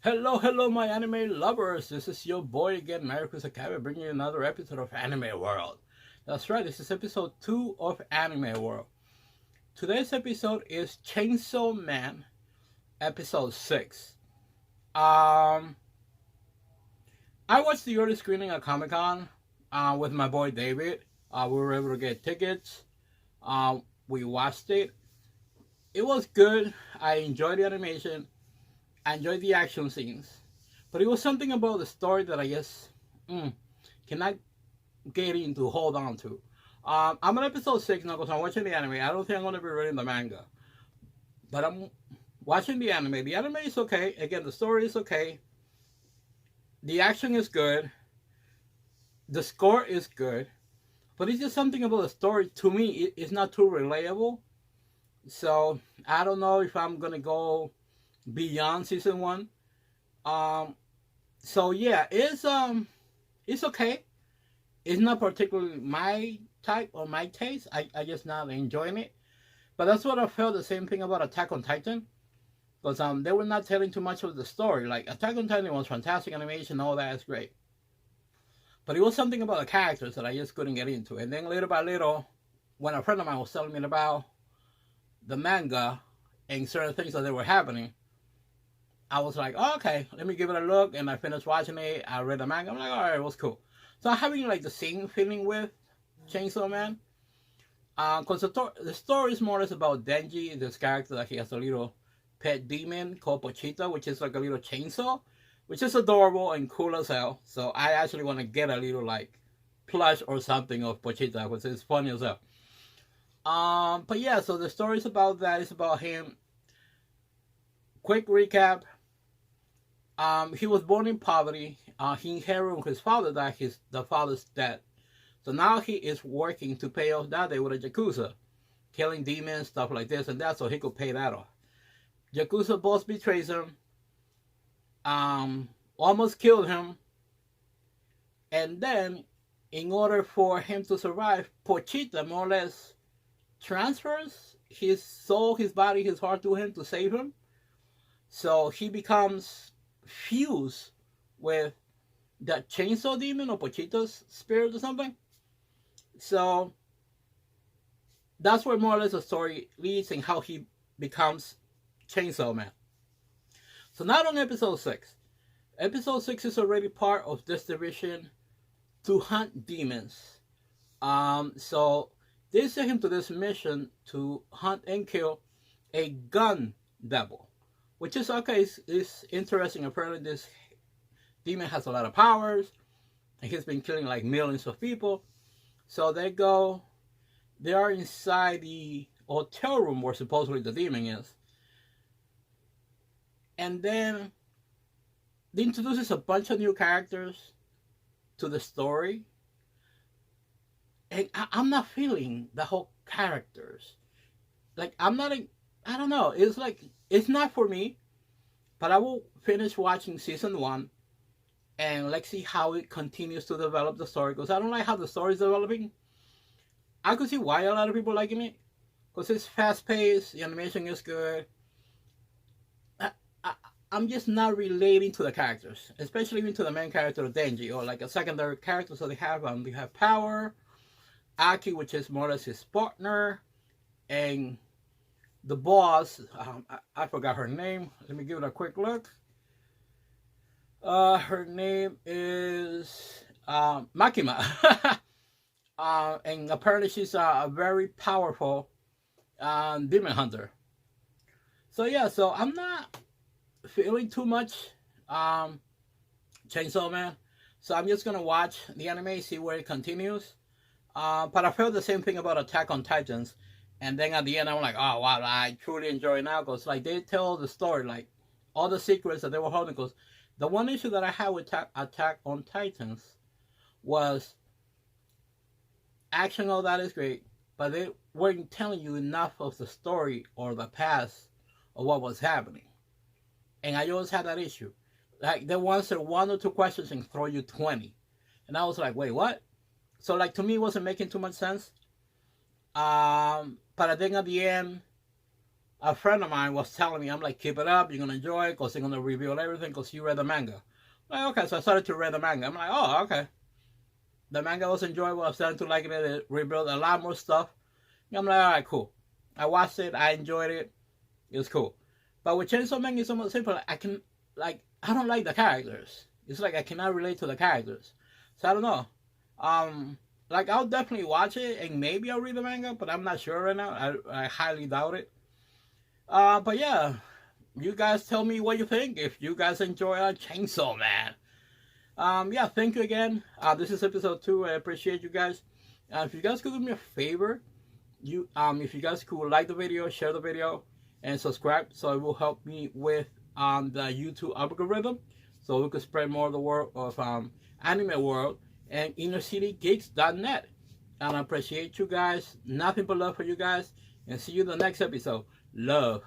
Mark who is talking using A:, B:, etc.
A: Hello, my anime lovers. This is your boy again, Marcus Akabe, bringing you another episode of Anime World. That's right, this is episode 2 of Anime World. Today's episode is Chainsaw Man, episode 6. Um, I watched the early screening at Comic Con with my boy David. We were able to get tickets. We watched it. It was good. I enjoyed the animation. I enjoyed the action scenes, but it was something about the story that I just cannot get into, hold on to. I'm on episode 6 now because I'm watching the anime. I don't think I'm going to be reading the manga, but I'm watching the anime. The anime is okay. Again, the story is okay. The action is good. The score is good, but it's just something about the story. To me, it's not too relatable. So I don't know if I'm going to go beyond season 1. Um, so yeah, it's okay. It's not particularly my type or my taste. I just not enjoying it. But that's what I felt the same thing about Attack on Titan. Because they were not telling too much of the story. Like Attack on Titan was fantastic animation, all that is great. But it was something about the characters that I just couldn't get into. And then little by little, when a friend of mine was telling me about the manga and certain things that they were happening, I was like, oh, okay, let me give it a look. And I finished watching it. I read the manga. I'm like, all right, it was cool. So I'm having like the same feeling with Chainsaw Man. Because the story is more or less about Denji, this character that he has a little pet demon called Pochita, which is like a little chainsaw, which is adorable and cool as hell. So I actually want to get a little like plush or something of Pochita, which is funny as hell. But yeah, so the story is about that. It's about him. Quick recap. He was born in poverty. He inherited his father that the father's dead. So now he is working to pay off that day with a Yakuza, killing demons, stuff like this and that, so he could pay that off. Yakuza boss betrays him, almost killed him, and then, in order for him to survive, Pochita more or less transfers his soul, his body, his heart to him to save him. So he becomes fused with that chainsaw demon or Pochita's spirit or something. So that's where more or less the story leads and how he becomes Chainsaw Man. So not on episode 6. Episode 6 is already part of this division to hunt demons. So they sent him to this mission to hunt and kill a gun devil, which is okay. It's interesting. Apparently, this demon has a lot of powers, and he's been killing like millions of people. So they are inside the hotel room where supposedly the demon is. And then they introduces a bunch of new characters to the story. And I'm not feeling the whole characters. Like, I don't know. It's like, it's not for me. But I will finish watching season 1. And let's see how it continues to develop the story. Because I don't like how the story is developing. I could see why a lot of people liking it. Because it's fast paced, the animation is good. I'm just not relating to the characters. Especially even to the main character, Denji. Or like a secondary character. So they have Power, Aki, which is more or less his partner. And the boss, I forgot her name. Let me give it a quick look. Her name is Makima. And apparently she's a very powerful demon hunter. So yeah, so I'm not feeling too much Chainsaw Man. So I'm just gonna watch the anime, see where it continues. But I felt the same thing about Attack on Titans. And then at the end, I'm like, oh wow, I truly enjoy it now because like they tell the story, like all the secrets that they were holding. Because the one issue that I had with Attack on Titans was action. All that is great, but they weren't telling you enough of the story or the past of what was happening. And I always had that issue. Like they answer 1 or 2 questions and throw you 20, and I was like, wait, what? So like to me, it wasn't making too much sense. But I think at the end, a friend of mine was telling me, I'm like, keep it up, you're gonna enjoy it, because they're gonna reveal everything, because you read the manga. I'm like, okay, so I started to read the manga. I'm like, oh, okay. The manga was enjoyable. I started to like it. It revealed a lot more stuff. I'm like, all right, cool. I watched it. I enjoyed it. It was cool. But with Chainsaw Man, it's almost simple. I don't like the characters. It's like I cannot relate to the characters. So I don't know. I'll definitely watch it and maybe I'll read the manga, but I'm not sure right now. I highly doubt it. But yeah, you guys tell me what you think. If you guys enjoy Chainsaw Man. Yeah, thank you again. This is episode 2. I appreciate you guys. If you guys could do me a favor, if you guys could like the video, share the video, and subscribe, so it will help me with the YouTube algorithm, so we could spread more of the word of anime world and innercitygeeks.net. And I appreciate you guys. Nothing but love for you guys, and see you in the next episode. Love.